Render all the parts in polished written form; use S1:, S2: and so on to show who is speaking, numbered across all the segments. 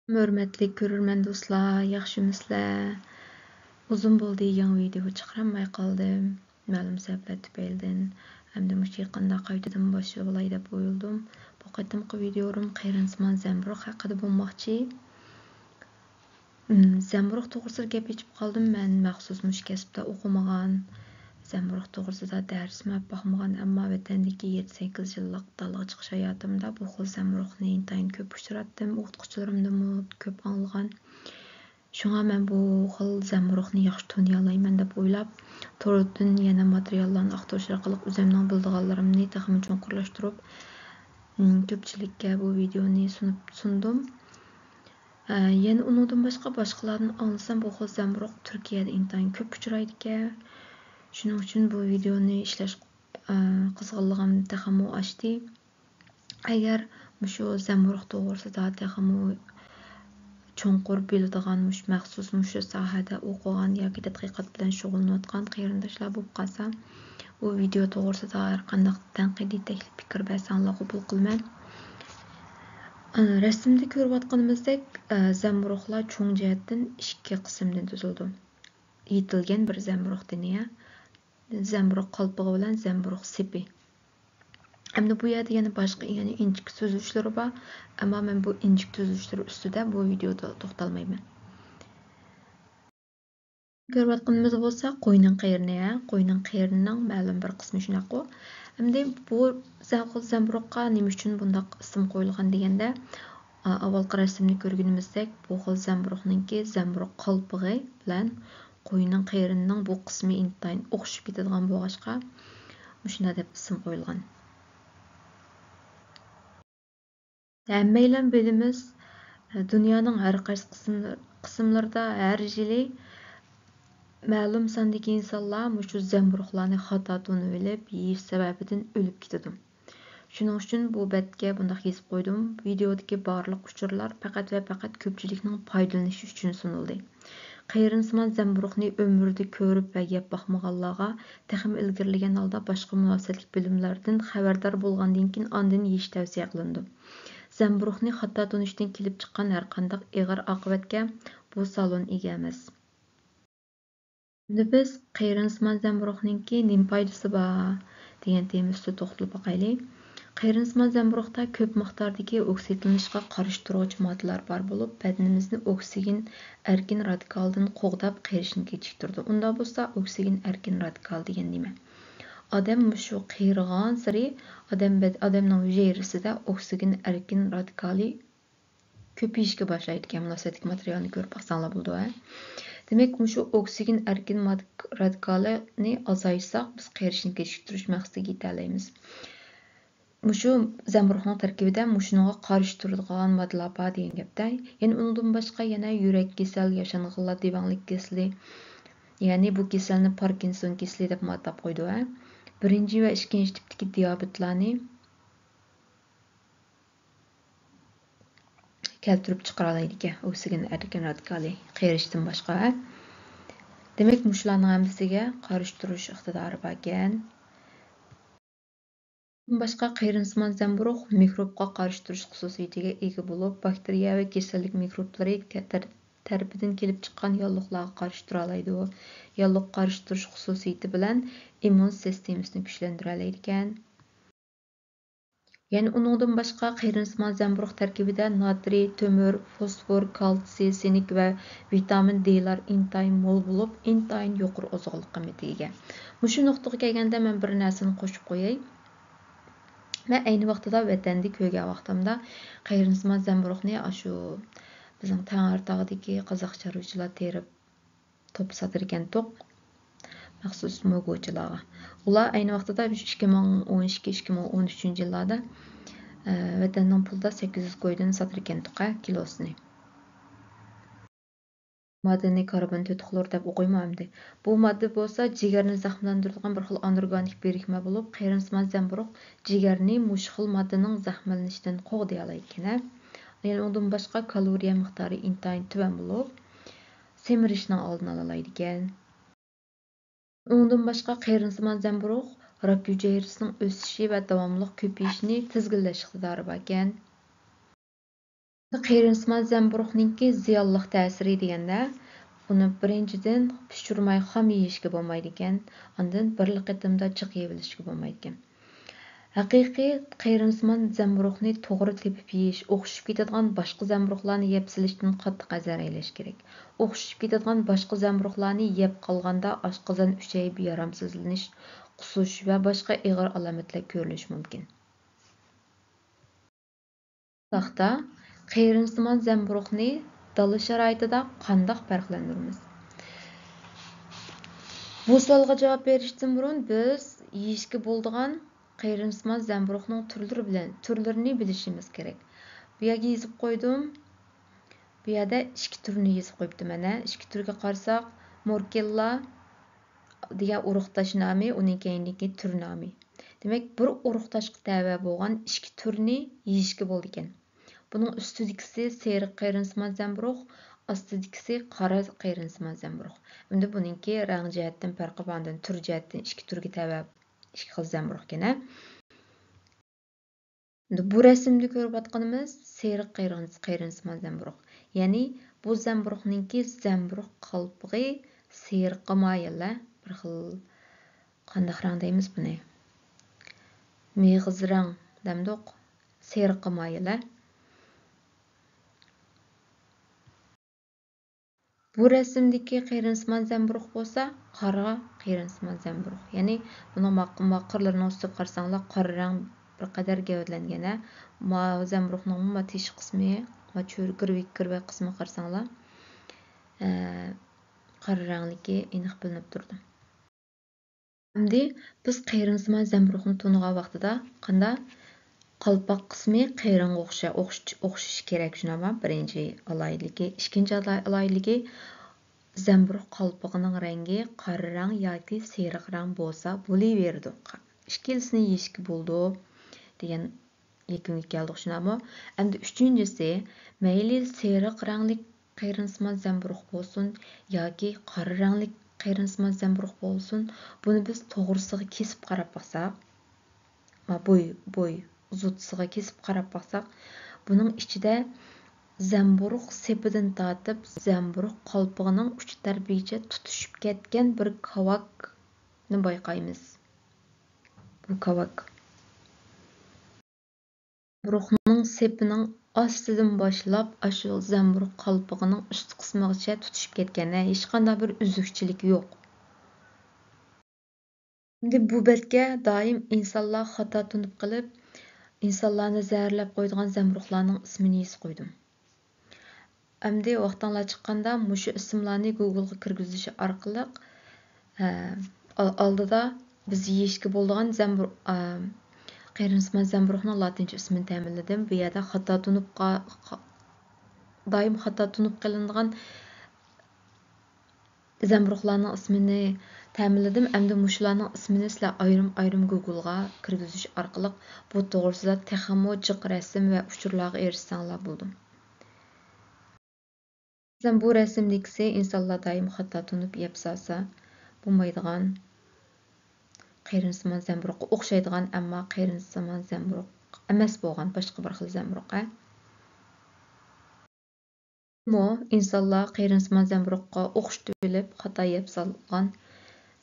S1: Hörmətli görürmən dostlar, yaxşımısızlar? Uzun boldu yangi video chiqarmay qoldim. Ma'lum sabablar tufaylidan. Hamda mush yaqinda qaytadan boshlab olay deb o'yladim. Bu qatimqi videom Qayransman Zamburug haqida bo'lmoqchi. Zamburug to'g'risida gap echib qoldim. Men maxsus mush kasbda o'qimagan. Zamburug to'g'risida dars baxmagan, ammo vatandagi 7-8 yillik dalga chiqish hayotimda bu xil zamburugni intayin ko'p uchratdim. O'qituvchilarimdan ko'p anglagan. Shunga men bu xil zamburugni yaxshi toniy olayman deb o'ylab, to'g'ridan yana materiallarni aqtirish orqali o'zimning bildiganlarimni texnik chuqurlashtirib, ko'pchilikka bu videoni sundim. Yana undan boshqalarni anglasam, bu xil zamburug Turkiyada intayin ko'p uchraydi ekan. Shuning uchun bu videoni ishlash qizg'inligim texmo ochdi. Agar shu zamburug to'g'risida texmo cho'nqur biladigan maxsus shu sohada o'qigan yoki tadqiqot bilan shug'ullanayotgan qarindoshlar bo'lib qolsa, bu video to'g'risida har qanday tanqidiy taklif fikr bersanlar qabul qilman. Rasmda ko'rayotganimizdek, zamburuglar cho'ng jihatdan ikki qismdan tuzildi. Yetilgan bir zamburugdan zamburug qalpig'i bilan zamburug sepi. Hamda bu yerda yana boshqa inchik tuzilishlar bor, ammo men bu inchik tuzilishlar ustida bu videoda to'xtalmayman. Ko'rayotganimiz bo'lsa, qo'yning qayrining ma'lum bir qismi shunaqa. Hamda bu zamburugga nima uchun bundoq ism qo'yilgan deganda, avvalgi rasmni ko'rganimizdek, bu xil zamburugninki zamburug qalpig'i bilan qo'yning qayrining bu qismi intayin o'xshab ketadigan bo'lg'achqa shuna deb ism qo'yilgan. Hammaylar bilamiz, dunyoning har qaysi qismlarida har yili ma'lum sondagi insonlar shu zamburuglarni xato tunib olib, yeyish sababidan o'lib ketadi. Shuning uchun bu betga bundaq yozib qo'ydim. Videodagi barliq uchurlar faqat va faqat ko'pchilikning foydalanishi uchun sunildi. Qayransman zamburugni ömrüde ko'rib va yeb baxmaganlarga texim ilgirlagan holda boshqa munosabatlik bilimlardan xabardor bo'lgandan keyin ondan yeyish tavsiya qilindi. Zamburugni xato tunishdan kelib chiqqan har qanday ig'ir oqibatga bu salon ega emas. Endi biz Qayransman zamburugninki nima foydasi bor degan tema ustida to'xtalib boqaylik. Qayransman zamburugda ko'p miqdordagi oksidlanishga qarshi turuvchi moddalar bor bo'lib, badanimizni oksigen erkin radikaldan qo'g'dab qirishni kechiktirdi. Unda bo'lsa, oksigen erkin radikal degan nima? Odam shu qiyirgan sari odamning hujayrasida oksigen erkin radikali ko'payishga boshlaydi ekan. Munosabatlik materialni ko'rib baqsanglar bo'ldi. Demek shu oksigen erkin radikalini azaytsak, biz qirishni kechiktirish maqsadiga yetalaymiz. Mushu zamburugning tarkibida shunga qarshi turadigan moddalar bor degan gapda. Ya'ni undan boshqa yana yurak kasal, yashanganlar divanlik kasali, ya'ni bu kasalni Parkinson kasali deb atab qo'ydi. Birinchi va ikkinchi tipdagi diabetlarni keltirib chiqara oladi ekan. Oksigen erkin radikali qirishdan boshqa. Demek mushlarning hammasiga qarshi turish iqtidori bor ekan. Boshqa Qayransman zamburug mikrobga qarshi turish xususiyatiga ega bo'lib, bakteriya va kasallik mikroblari tarafidan kelib chiqqan yolliqlarga qarshi tura oladi. Yolliq qarshi turish xususiyati bilan immun sistemasini kuchlantira oladi ekan. Ya'ni undan boshqa Qayransman zamburug tarkibida natriy, temir, fosfor, kalsiy, sinik va vitamin D'lar intayin mo'l bo'lib, intayin yuqori oziqlik qiymatiga ega. Mushu nuqtaga kelganda men bir narsani qo'shib qo'yay. Men ayni vaqtida vatanda ko'rgan vaqtimda Qayransman zamburugni shu bizning Tangirtog'dagi qozoq chorvachilar terib top sotirgan to'q maxsus mo'g'uvchilarga. Ular ayni vaqtida 2012-2013 yillarda vatanning pulda 800 qo'ydan sotirgan to'qa kilosini. Maddani karbon to'tiqlor deb o'qiymanmi? Bu modda bo'lsa, jigarni zaxmlantiradigan bir xil anorganik birikma bo'lib, Qayransman zamburug jigarni mush xil moddaning zaxmlanishidan qo'g'day oladi ekan. Ya'ni undan boshqa kaloriya miqdori intayin tuban bo'lib, semirishning oldini oladi ekan. Undan boshqa Qayransman zamburug rak hujayrasining o'sishi va davomli ko'payishini tizginlash iqtidori bor ekan. Qeyrinsman zamburug'ninki ziyonliq ta'siri deganda, uni birinchidan pishirmay xom yeyishga bo'lmaydi ekan, ondan bir qitimda jiq yeyilishga bo'lmaydi ekan. Haqiqiy qeyrinsman zamburug'ni to'g'ri tepib yeyish, o'xshib ketadigan boshqa zamburug'larni yeb silishdan qattiq azar aylash kerak. O'xshib ketadigan boshqa zamburug'larni yeb qolganda oshqozon uchayib yaramsizlanish, qusish va boshqa og'ir alomatlar ko'rilishi mumkin. Taxta qeyrinsimon zamburug'ni dala sharoitida qandoq farqlantiramiz? Bu savolga javob berishdan burun biz yeyishga bo'ladigan qeyrinsimon zamburug'ning turlarini bilishimiz kerak. Bu yerga yozib qo'ydim. Bu yerda ikki turini yozib qo'yibdim mana. Ikki turga qarasak, morkella degan urug'dosh nomi, uning keyingi tur nomi. Demak, bir urug'doshga tava bo'lgan ikki turni yeyishga bo'ladi ekan. Bunun üstüdikisi seyriq qeyrinsimon zamburug', astidikisi qara qeyrinsimon zamburug'. Endi buningki rang jihatdan farqi bordan tur jihatdan ikki turga tava ikki xil zamburug' ekan. Endi bu rasmda ko'rib atganimiz seyriq qeyrinsimon zamburug'. Ya'ni bu zamburug'ningki zamburug' qalpig'i seyriqqa moyil, bir xil qanday rang deymiz buni? Meg'iz rang demdiq, seyriqqa moyil. Bu resimdeki qeyrinsimon zamburug' bo'lsa, qara qeyrinsimon zamburug'. Ya'ni buni maqirlarni ustida qarasanglar qora rang bir qadar gavdlangan. Ma zamburug'ning ma tish qismi, ma girvik qismi qarasanglar, qora rangligi aniq bilinib turdi. Endi biz qeyrinsimon zamburug'ni tunigan vaqtida qanda qalpoq qismi qeyringa o'xshash kerak shunama birinchi alaylıgi, ikkinchi alaylıgi zamburug' qalpog'ining rangi qora rang yoki sariq rang bo'lsa bo'laverdi. Ikkilisini yeyishga bo'ldi degan yakunga keldik shunami. Endi uchinchisi mayli sariq rangli qeyrinsimon zamburug' bo'lsin yoki qora rangli qeyrinsimon zamburug' bo'lsin, buni biz to'g'risiga kesib qarab baqsaq, bo'y uzutisiga kesib qarab baqsaq, buning ichida zamburug' sepidan tortib zamburug' qalpog'ining uch tarafigacha tutishib ketgan bir kavakni bayqaymiz. Bu kavak zamburug'ning sepining ostidan boshlab shu zamburug' qalpog'ining ust qismigacha tutishib ketgan, hech qanday bir uzukchilik yo'q. Endi bu betga doim insonlar xato tunib qilib, insonlarni zararlab qo'yadigan zamburug'larning ismini yozib qo'ydim. Endi vaqtinglar chiqqanda mushu ismlarni Google'ga kirgizish orqali oldida biz yeyishga bo'ladigan qeyrinsimon zamburug'ning latincha ismini ta'minladim. Bu yerda doim xato tunib qilinadigan zamburug'larning ismini ta'minladim. Endi mushularning ismini sizlar ayrim Google'ga kirgizish orqali bu to'g'risida texmo jiq rasm va uchurlarga erishsanglar bo'ldi. Bu rasmdagisi insonlar doim xato tunib yeb solsa bo'lmaydigan qeyrinsimon zamburug'ga o'xshaydigan, ammo qeyrinsimon zamburug' emas bo'lgan boshqa bir xil zamburug'. İnsanlar qeyrinsimon zamburug'ga o'xshatib bilib xato yeb solgan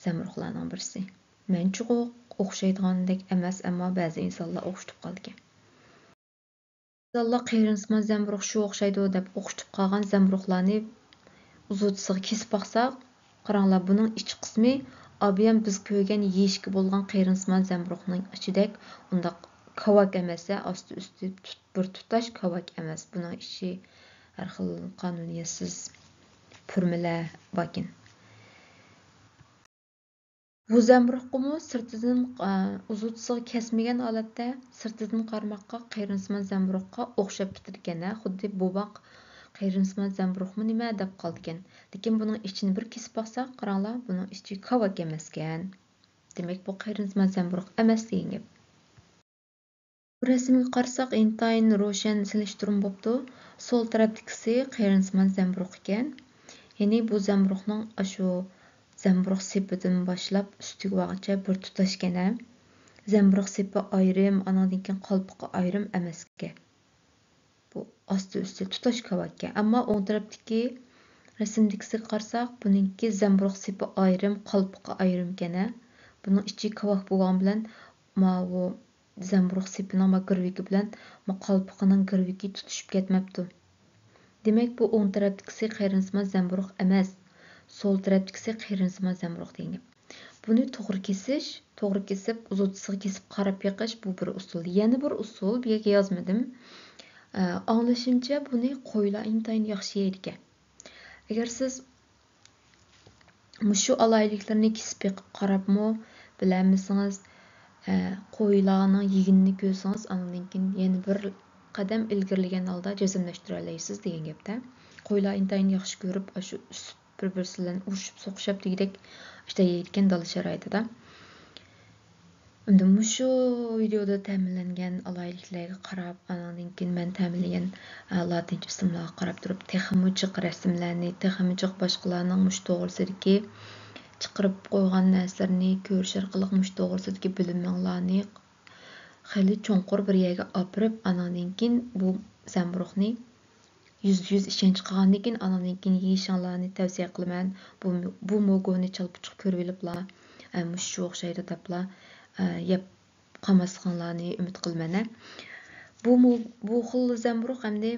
S1: zamburug'larning birisi. Mencha o'xshaydigandek emas, ammo ba'zi insonlar o'xshatib qolgan. İnsanlar qeyrinsimon zamburug' shu o'xshaydi deb o'xshatib qolgan zamburug'larni uzutisiga kesib baqsaq, qaranglar, buning iç qismi abiyam biz ko'rgan yeyishga bo'lgan qeyrinsimon zamburug'ning ichidek undaq kavak emas, osti usti bir tutash kavak emas. Buning ichi har xil qonuniyatsiz purmalar bakin. Bu zamburug'ni sirtidan uzutisiga kesmagan holatda sirtidan qarmoqqa qeyrinsimon zamburug'ga o'xshab ketirgan. Xuddi bo'baq qeyrinsimon zamburug'mi nima deb qolgan. Lekin buning ichini bir kesib baqsaq, qaranglar, buning ichi kavak emas ekan. Demak, bu qeyrinsimon zamburug' emas degan gap. Bu rasmga qarasak, intayin ro'shan silishtirim bo'pti. Sol tarafdagisi qeyrinsimon zamburug' ekan. Ya'ni bu zamburug'ning shu zamburug' sepidan boshlab ustigacha bir tutashgan. Zamburug' sepi ayrim, andan keyin qalpoqi ayrim emas ekan. bu astı üstü tutaş kavakka. Amma o'ng tarafdagi rasmdagisiga qarasak, buningki zamburug' sepi ayrim, qalpiqi ayrim ekana. Buning ichi kavak bo'lgan bilan ma bu zamburug' sepining ma girvigi bilan ma qalpiqining girvigi tutishib ketmabdi. Demak, bu o'ng tarafdagisi qayrinsimon zamburug' emas. Sol tarafdagisi qayrinsimon zamburug' degan gap. Buni to'g'ri kesib, uzunchasiga kesib qarab beqish bu bir usul. Yana bir usul, bu yerga yozmadim. Anglashimcha buni qo'ylar intayin yaxshi yeydi ekan. Agar siz mushu alayliklarni kesib beqib qarabmi bilamisingiz, qo'ylarning yeginini ko'rsangiz, andan keyin yana bir qadam ilgirlagan holda jazmlashtira olasiz degan gapda. Qo'ylar intayin yaxshi ko'rib, shu bir-birisi bilan urushib, so'qishib degidek işte yeydigan dala sharoitida. Unda mushu videoda ta'minlangan alayliklarga qarab, andan keyin men ta'minlagan latincha ismlarga qarab turib, texmi jiq rasmlarni, texmi jiq boshqalarning mush to'g'risidagi chiqarib qo'ygan narsalarni ko'rish orqali mush to'g'risidagi bilimlarni xeyli cho'nqur bir yerga opirib, andan keyin bu zamburug'ni %100 ishonch qilgandan keyin andan keyin yeyishinglarni tavsiya qilaman. Bu mogoni chalpuchuq ko'rib oliblar, mushu o'xshaydi deblar yeb qolmasliklarini umid qilaman. Bu xil zamburug' hamda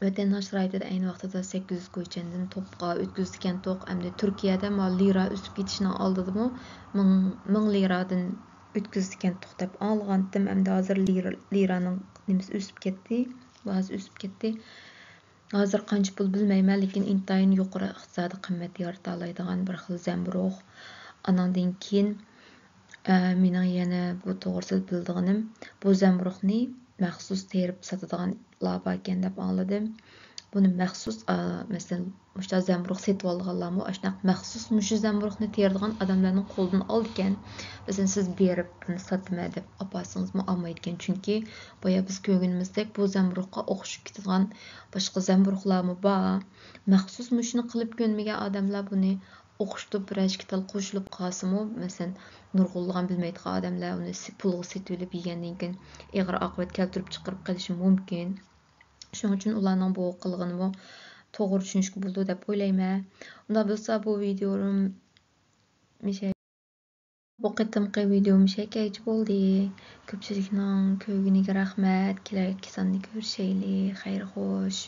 S1: vatandaş sharoitida ayni vaqtida 800 ko'chandan to'pqa o'tkazilgan to'q hamda Turkiyada lira o'sib ketishning oldidami 1000 liradan o'tkazilgan to'q deb olgandim. Hamda hozir liraning nimasi o'sib ketdi, bahosi o'sib ketdi. Hozir qancha pul bilmayman, lekin intayin yuqori iqtisodiy qimmat yarata oladigan bir xil zamburug'. Andan keyin mening yana bu to'g'risida bildiganim, bu zamburug'ni maxsus terib sotadigan laba ekan deb angladim. Buni maxsus masalan mushta zamburug' setib olganlarmi, ashunaq maxsus mushu zamburug'ni teradigan odamlarning qo'lidan oldi ekan. Masalan siz berib buni sotma deb opasingizmi olmaydi ekan, chunki boya biz ko'rganimizdek bu zamburug'ga o'xshab ketadigan boshqa zamburug'larmi bor. Maxsus mushuni qilib ko'nmagan odamlar buni o'qishtirib bir ashkital qo'shilib qolsa-mu, masalan nurg'unlagan bilmaydigan odamlar uni pulga setib olib yegandan keyin ig'ir oqibat keltirib chiqarib qilishi mumkin. Shuning uchun ularning bu qilganini to'g'ri tushunishga bo'ldi deb o'ylayman. Unda bo'lsa bu videom bu qitimqi videom shekaychi bo'ldi. Ko'pchilikning ko'rganiga rahmat. Kelayotgan sonda ko'rishaylik. Xayr xo'sh.